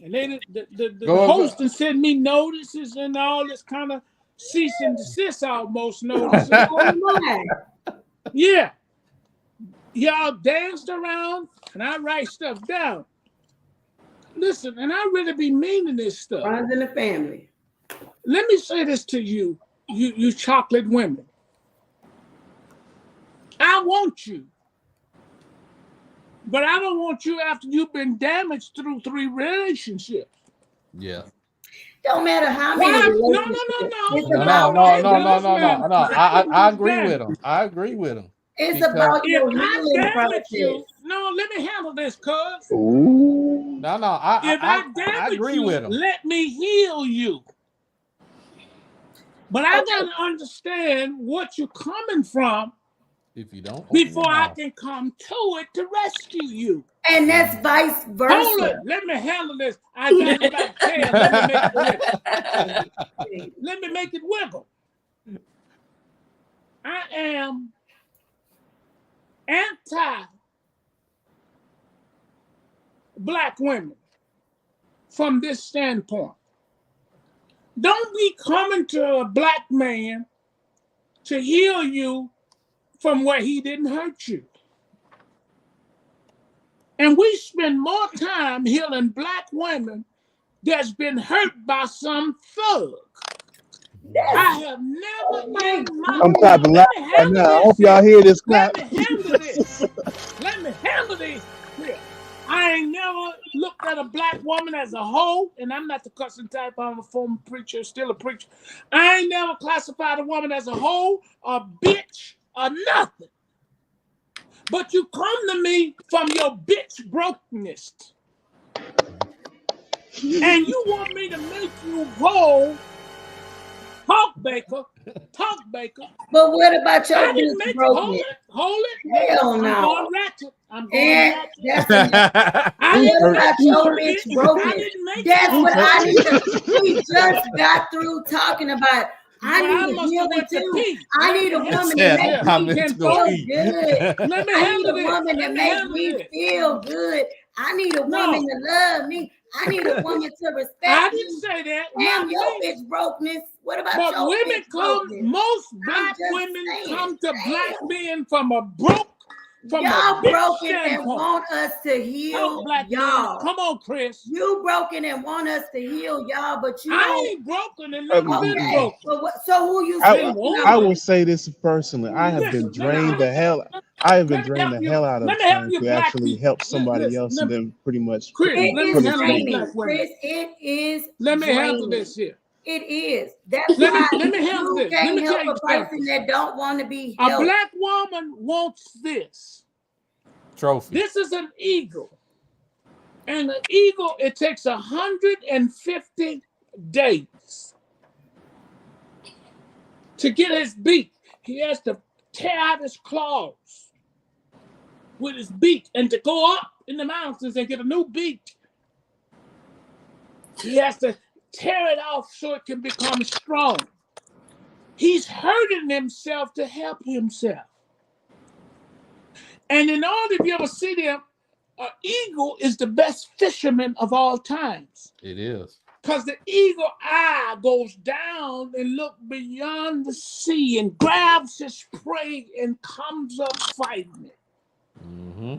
And then the host and send me notices and all this kind of cease and desist almost notices. Yeah. Y'all danced around and I write stuff down. Listen, and I really be meaning this stuff. Runs in the family. Let me say this to you chocolate women. I want you. But I don't want you after you've been damaged through 3 relationships. Yeah. Don't matter how many Why? No, relationships. no, no, It's no, about no, No. no. Listen, man. I agree with him. I agree with him. it's Because about If your I healing damage process. you, no, let me handle this, cuz. Ooh. If I I damage agree you, with him. let me heal you. But I gotta understand what you're coming from If you don't open before your I mouth. can come to it to rescue you. And that's vice Hold versa. it. Let me handle this. I got about 10. Let me make it wiggle. Let me make it wiggle. I am anti-black women from this standpoint. Don't be coming to a black man to heal you from where he didn't hurt you. And we spend more time healing black women that's been hurt by some thug. I have never in my I'm now clapping let loud me right handle now. I this hope y'all here. hear this Let clap. me handle this. Let me handle this here. I ain't never looked at a black woman as a hoe, and I'm not the cussing type. I'm a former preacher, still a preacher. I ain't never classified a woman as a hoe, a bitch, or nothing. But you come to me from your bitch brokenness. And you want me to make you whole. Talk, Baker. But what about your I didn't bitch make brokenness? hold it. Hell I'm no. going ratchet. And that's enough. I What didn't about make your you, bitch bitch. I brokenness? didn't make That's you. what I need to. We just got through talking about. I Well, I need a must have healing went to too. pee. I Let need me a handle woman this to Said make here. I'm me into Kinfolk. go feel eat. good. Let me I need handle a this. woman Let to me make handle me this. feel good. I need a woman to love me. I need a woman to respect I me. didn't say that. Damn Not your me. bitch brokenness. What about But your women bitch come, brokenness? most I'm black just women saying. come to black Damn. men from a Y'all bitch broken and standpoint. want us to heal Talk, black man. y'all. Come on, Chris. You broken and want us to heal y'all, but you I don't. ain't broken and never been Okay. broken. So who you I, Been speaking I on? will say this personally. I have been Listen, drained the hell. I have been let me drained help the you. hell out of Let me help trying you, to black actually people. help somebody Listen, else, and then pretty much put Chris, me It let is me put us handle you, down. draining, black women. Chris. It is Let me handle draining. this here. It is. That's Let why me handle you this. Let can't me tell help you a person something. that don't want to be A helped. black woman wants this. Trophy. This is an eagle. And an eagle, it takes 150 days to get his beak. He has to tear out his claws with his beak and to go up in the mountains and get a new beak. He has to tear it off so it can become strong. He's hurting himself to help himself. And in order, if you ever see them, an eagle is the best fisherman of all times. It is. Because the eagle eye goes down and look beyond the sea and grabs his prey and comes up fighting it. Mm-hmm.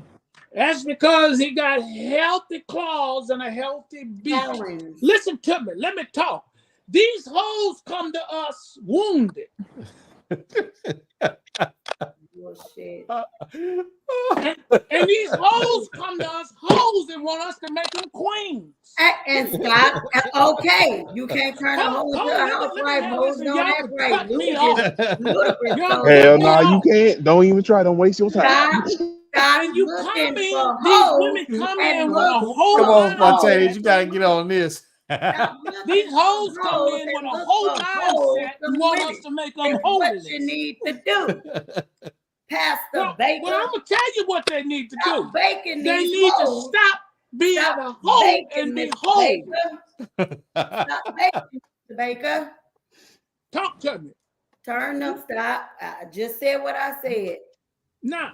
That's because he got healthy claws and a healthy beak. Talons. Listen to me. Let me talk. These hoes come to us wounded. Bullshit. And these hoes come to us hoes and want us to make them queens. And stop. Okay, you can't turn a hoe into a Let me housewife. handle Hoes this and don't y'all act can right. cut me off. Ludicrous. Y'all So cut Hell me no, you off. can't. Don't even try. Don't waste your time. Stop And you come looking in, for these hoes women come and in with look a Come whole for on, mindset. hoes. Fontaine, you gotta get on this. Stop looking These hoes for come hoes in with and a look whole for hoes. mindset and Some want us women. to make them That's what you holiness. need to do. Pastor Baker. Well, I'm going to tell you what they need to do. Stop baking They these need to hoes. stop being Stop a hoe baking, and be Mr. whole. Baker. Stop baking, Mr. Baker. Talk to me. Turn up, stop. I just said what I said. Now,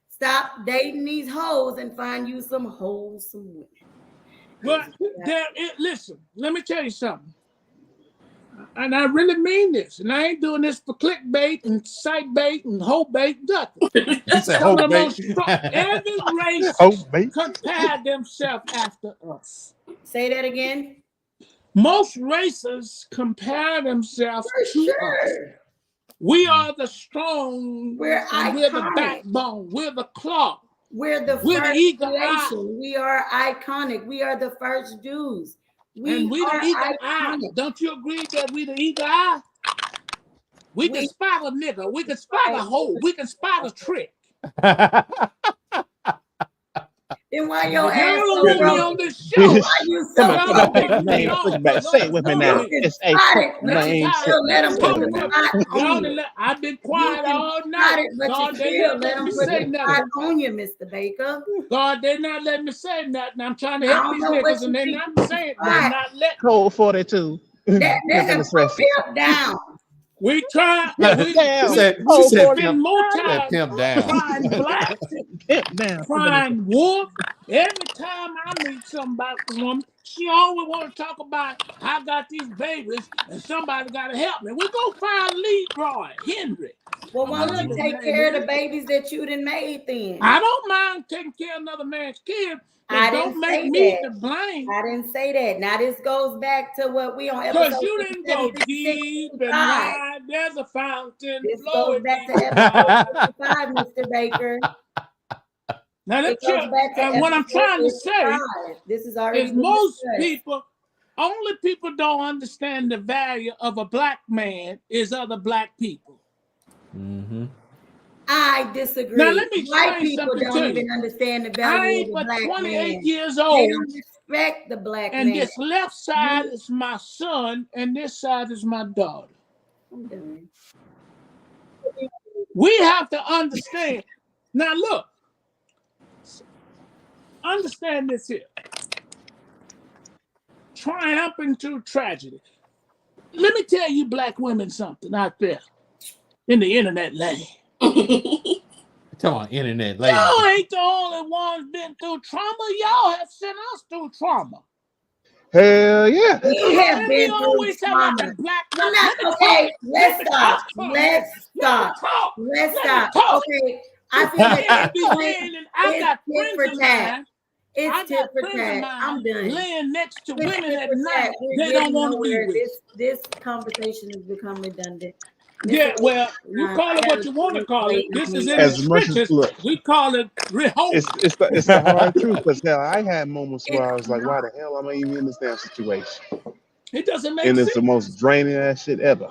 stop dating these hoes and find you some wholesome women. But listen, let me tell you something. And I really mean this. And I ain't doing this for clickbait and site bait and hoe bait, nothing. He said, Some of the "Hope bait." most strong, every race Oh, mate. compare themselves after us. Say that again. Most races compare themselves to us. We are the strong, We're and we're the iconic. backbone, we're the claw. We're the We're the first eagle eye. creation. We are iconic. We are the first Jews. And we the Are eagle eye. iconic. Don't you agree that we the eagle eye? We can spot a nigga. We can spot a hoe. We can spot a trick. Then why your But y'all ass don't so want me broke? on this show. Why you so Come on, Y'all come on. don't broke? want me Name, on. back. Say it with me now. You can It's a spot it, but Now I'm you name. tired still of let them this. put Say it the with me now. spot Y'all on you. done I've been You quiet can all spot night. it, but God, you they still not let letting them me put say the nothing. spot on you, Mr. Baker. God, they not letting me say nothing. I'm trying to I help don't these know what niggas, you and they're think not you saying. can They're spot. not letting. Code 42. That Pimp in the stretch. pimp down. We try. she Down. she Code said 40. Spend pimp. more She said time pimp down. crying black, Pimp down. Pimp in the crying wolf. Every time I meet somebody, woman, she always want to talk about I got these babies and somebody got to help me. We go find Leroy Henry. Well, Or why whatever don't you his take name care of is. the babies that you done made then? I don't mind taking care of another man's kid, I but don't didn't make say me that. the blame. I didn't say that. Now this goes back to what we on Because episode you didn't go 56, deep and 65. wide. There's a fountain This goes flowing back deep to and episode wide. 55, Mr. Baker. Now, It that goes back to and what I'm episode trying to say 55. This has already is been most discussed. only people don't understand the value of a black man is other black people. Mm-hmm. I disagree. Now, let me White explain people something don't to even you. understand the I value ain't of the but black 28 man. years They old, don't respect the black and man. this left side is my son, and this side is my daughter. I'm done. We have to understand. Now, look, understand this here. Triumphing through tragedy. Let me tell you black women something out there in the internet land. Come on, internet lady. Y'all ain't the only ones been through trauma. Y'all have sent us through trauma. Hell yeah. We have And we been through always talk about trauma. the black I'm woman. not Let me okay. talk. Let's stop. For a minute. Let's stop. Talk. Let's Let stop. me talk. Okay. I feel like And be this point saying, and I is got tit friends for of tat. mine. I It's tit got for friends of tat. mine I'm done. laying next to It's women tit at for night tat. We're they don't getting want to be nowhere. with. This conversation has become redundant. Yeah, well, you call it I what got you want to a call it. waiting on This is me. in the As much as scriptures. look, We call it reholding. it's the hard truth. Because hell, I had moments where I It's was like, why not. the hell am I even in this damn situation? It doesn't make And it's the sense. most draining ass shit ever.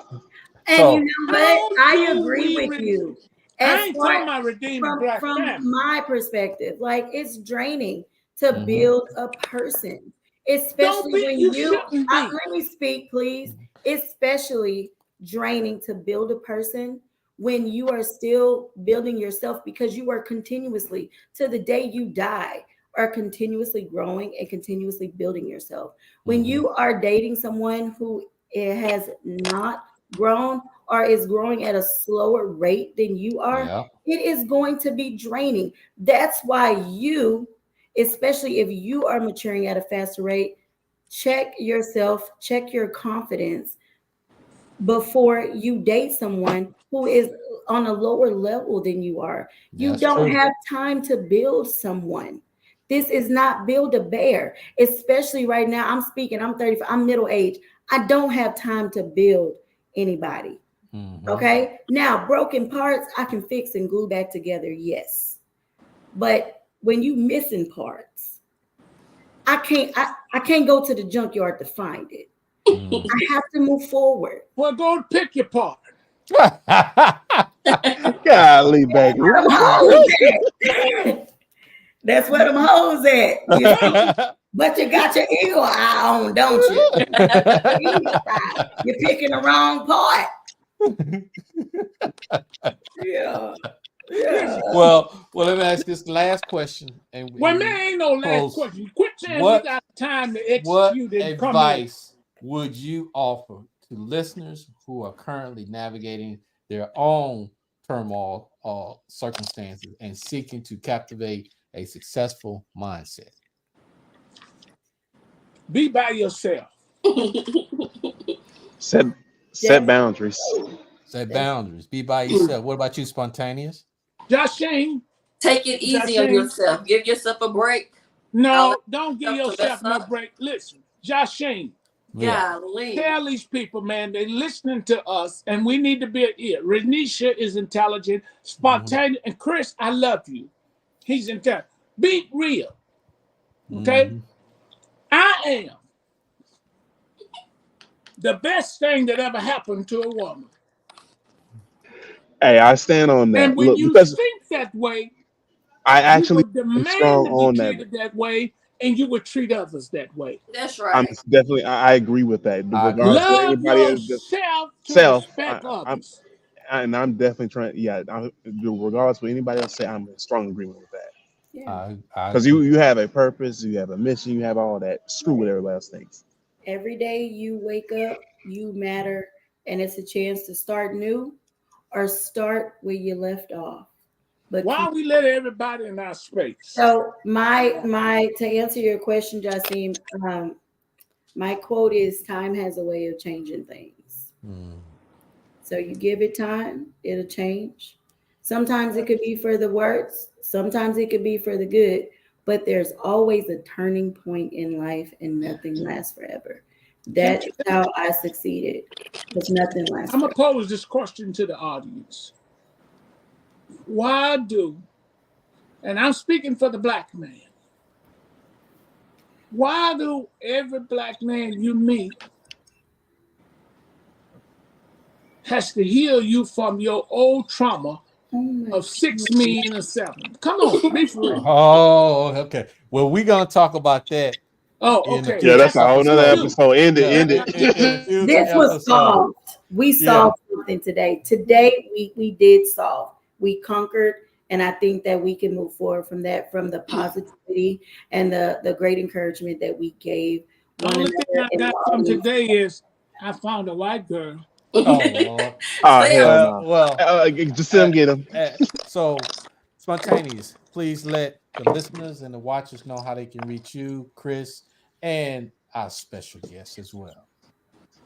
And you So know what? How I do agree we? with you. I As ain't far talking about redeeming black from family. my perspective, like it's draining to Mhm. build a person, Don't especially be. when You you. shouldn't be. Let me speak, please. Especially draining to build a person when you are still building yourself because you are continuously to the day you die are continuously growing and continuously building yourself. When you are dating someone who has not grown or is growing at a slower rate than you are, Yeah. it is going to be draining. That's why you, especially if you are maturing at a faster rate, check yourself, check your confidence before you date someone who is on a lower level than you are. You That's don't true. have time to build someone. This is not build a bear, especially right now. I'm speaking, I'm 35, I'm middle age. I don't have time to build anybody. Mhm. Okay. Now, broken parts I can fix and glue back together. Yes. But when you missing parts, I can't go to the junkyard to find it. Mhm. I have to move forward. Well, go pick your part. Golly, baby. Where them hoes at? That's where them hoes at. You see? But you got your eagle eye on, don't you? Eagle eye. You're picking the wrong part. Yeah. Yeah. well, let me ask this last question, and Well, we man, ain't no last close. question. Quit saying we What got time to what execute and come in. advice would you offer to listeners who are currently navigating their own turmoil or circumstances and seeking to captivate a successful mindset? Be by yourself. Set That's boundaries. Set boundaries. Be by yourself. What about you, Spontaneous? Joshine. Take it easy on yourself. Give yourself a break. No, don't give Yourself to yourself mess no up. break. Listen, Joshine. Yeah. Golly. Tell these people, man, they're listening to us, and we need to be an ear. Renisha is intelligent, spontaneous, and Chris, I love you. He's intelligent. Be real. Okay? Mm-hmm. I am the best thing that ever happened to a woman. Hey, I stand on And that. when Look, you because think that way, I you actually will am strong demand to be on that. treated that way, and you will treat others that way. That's I'm right. definitely, I agree with that. In I agree. regards to Love anybody else, yourself to self, respect others. and I'm definitely trying. Yeah, regardless of what anybody else say, I'm in strong agreement with that. Yeah. I Because agree. you have a purpose, you have a mission, you have all that. Screw what everybody else thinks. Every day you wake up, you matter, and it's a chance to start new or start where you left off. But Why keep we let everybody in our space? so my to answer your question, Justine, my quote is time has a way of changing things. Mm. So you give it time, it'll change. Sometimes it could be for the worse, sometimes it could be for the good, but there's always a turning point in life and nothing lasts forever. Can, That's how I succeeded because nothing lasts I'm going forever. to pose this question to the audience. Why do, and I'm speaking for the black man, why do every black man you meet has to heal you from your old trauma Oh my of 6 men God. or 7? Come on, be for real. Oh, okay. Well, we're gonna talk about that Oh, in a okay. Yeah, future that's That's a whole what nother we episode. do. episode. End it, Yeah, end in a it. future This was episode. solved. We Yeah. solved something today. Today we did solve. We conquered, and I think that we can move forward from that, from the positivity and the great encouragement that we gave The one only thing another I in the got from audience. today is I found a white girl. Oh Lord. Oh hell Sam, Well, no! well. Just see them get them. So spontaneous. Please let the listeners and the watchers know how they can reach you, Chris, and our special guest as well.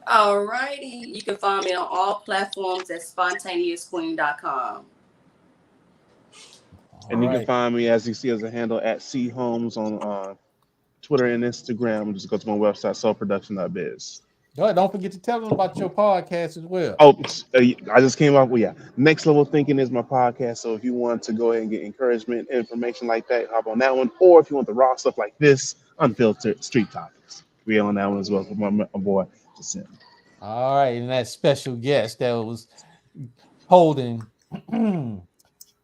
alrighty. You can find me on all platforms at spontaneousqueen.com. All And you can right. find me, as you see, as a handle at C Holmes on Twitter and Instagram. Just go to my website, soulproduction.biz. Go ahead. Don't forget to tell them about your podcast as well. Oh, I just came up with, yeah. Next Level Thinking is my podcast. So if you want to go ahead and get encouragement, information like that, hop on that one. Or if you want the raw stuff like this, unfiltered street topics, we on that one as well with my boy, Jasim. All right. And that special guest that was holding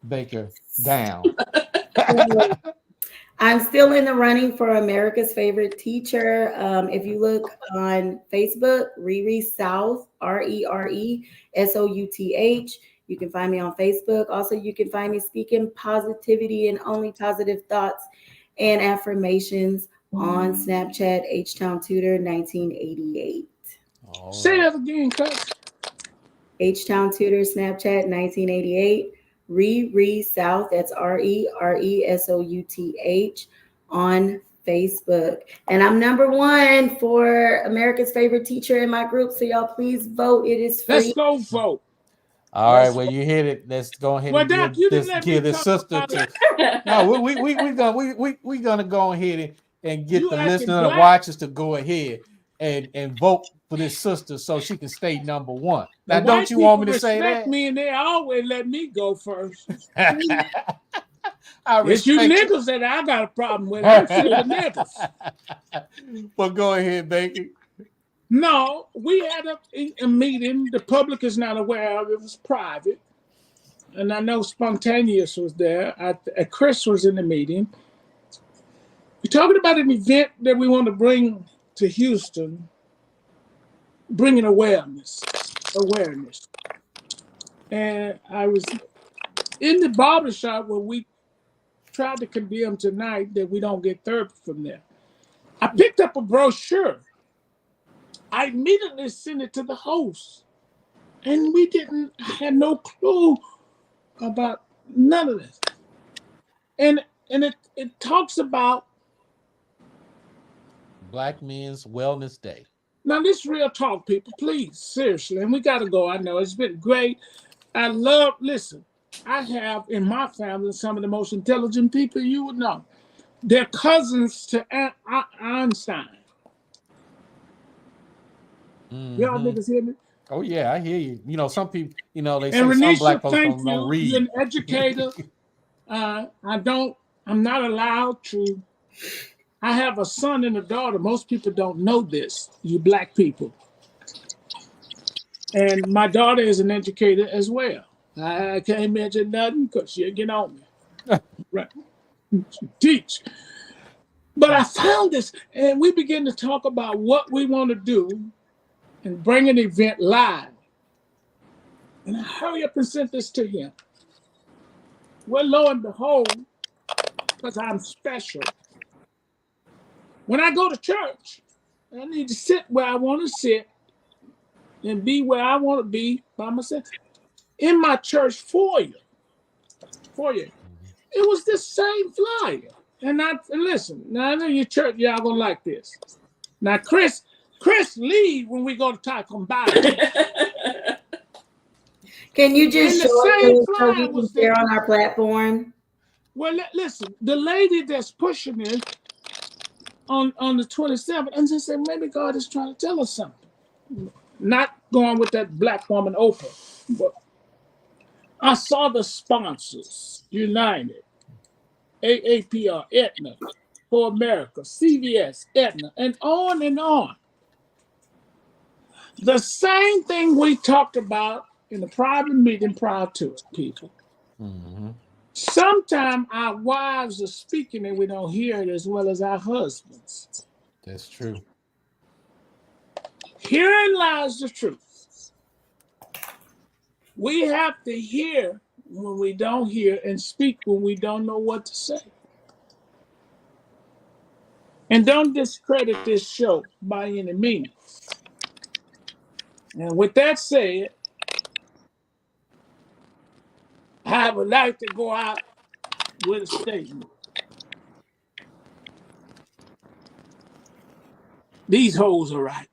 Baker down. So I'm still in the running for America's favorite teacher. If you look on Facebook, Riri South, RERESOUTH. You can find me on Facebook. Also, you can find me speaking positivity and only positive thoughts and affirmations on Snapchat, H Town Tutor 1988. All Say right. that again, cuz. H Town Tutor Snapchat 1988. Re South, that's RERESOUTH on Facebook. And I'm #1 for America's favorite teacher in my group. So y'all please vote. It is Let's free. go vote. All right. Let's Well, go. you hit it. Let's go ahead Well, and Doc, you didn't let me give this talk sister about it. to. No, we gonna go ahead and get You the acting listener and the black. watchers to go ahead and vote for this sister so she can stay #1. The Now, don't white you want people me to say respect that? me and they always let me go first. I It's you respect it. niggas that I got a problem with. I'm sick of niggas. Well, go ahead, Baker. No, we had a meeting. The public is not aware of it. It was private. And I know Spontaneous was there. Chris was in the meeting. We're talking about an event that we want to bring to Houston, bringing awareness. And I was in the barbershop where we tried to condemn tonight that we don't get therapy from there. I picked up a brochure. I immediately sent it to the host. And I had no clue about none of this. And it talks about, Black Men's Wellness Day. now this real talk, people, please, seriously, and we gotta go. I know it's been great. Listen, I have in my family some of the most intelligent people you would know. They're cousins to Einstein. Y'all Mm-hmm. niggas hear me? Oh yeah, I hear you. You know, some people, they And say some Renisha, black folks thank don't you. You're read. an educator. I don't I'm not allowed to. I have a son and a daughter. Most people don't know this, you black people. And my daughter is an educator as well. I can't mention nothing because she'll get on me. Right. She teach. But I found this, and we begin to talk about what we want to do and bring an event live. And I hurry up and sent this to him. Well, lo and behold, because I'm special, when I go to church, I need to sit where I want to sit and be where I want to be by myself. In my church foyer, it was the same flyer. And listen, now I know your church, y'all gonna like this. Now, Chris leave when we go to talk on Bible. Can you just And the show same it so flyer we can was share there. on our platform? Well, listen, the lady that's pushing it on the 27th, and just said, maybe God is trying to tell us something. Not going with that black woman Oprah, but I saw the sponsors, United, AAPR, Aetna, For America, CVS, Aetna, and on and on. The same thing we talked about in the private meeting prior to it, people. Mm-hmm. Sometimes our wives are speaking and we don't hear it as well as our husbands. That's true. Herein lies the truth. We have to hear when we don't hear and speak when we don't know what to say. And don't discredit this show by any means. And with that said, I would like to go out with a statement. These hoes are right.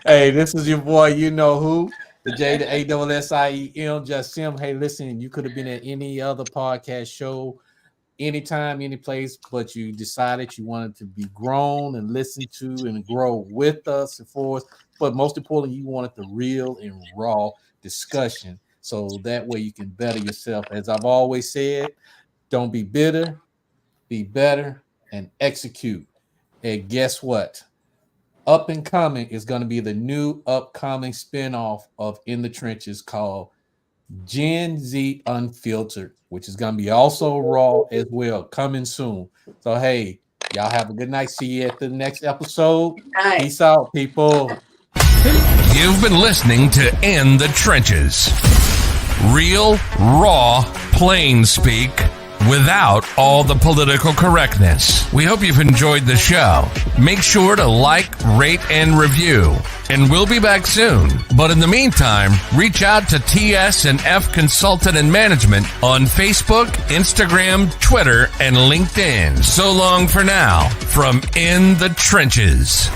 Hey, this is your boy, you know who, the J, the ASSIEM, just Sim. Hey, listen, you could have been at any other podcast show, anytime, any place, but you decided you wanted to be grown and listen to and grow with us and for us. But most importantly, you wanted the real and raw discussion. So that way you can better yourself. As I've always said, don't be bitter, be better, and execute. And guess what? Up and coming is going to be the new upcoming spinoff of In the Trenches called Gen Z Unfiltered, which is going to be also raw as well, coming soon. So, hey, y'all have a good night. See you at the next episode. Night. Peace out, people. You've been listening to In the Trenches. Real, raw, plain speak without all the political correctness. We hope you've enjoyed the show. Make sure to like, rate, and review. And we'll be back soon. But in the meantime, reach out to TS&F Consultant and Management on Facebook, Instagram, Twitter, and LinkedIn. So long for now from In the Trenches.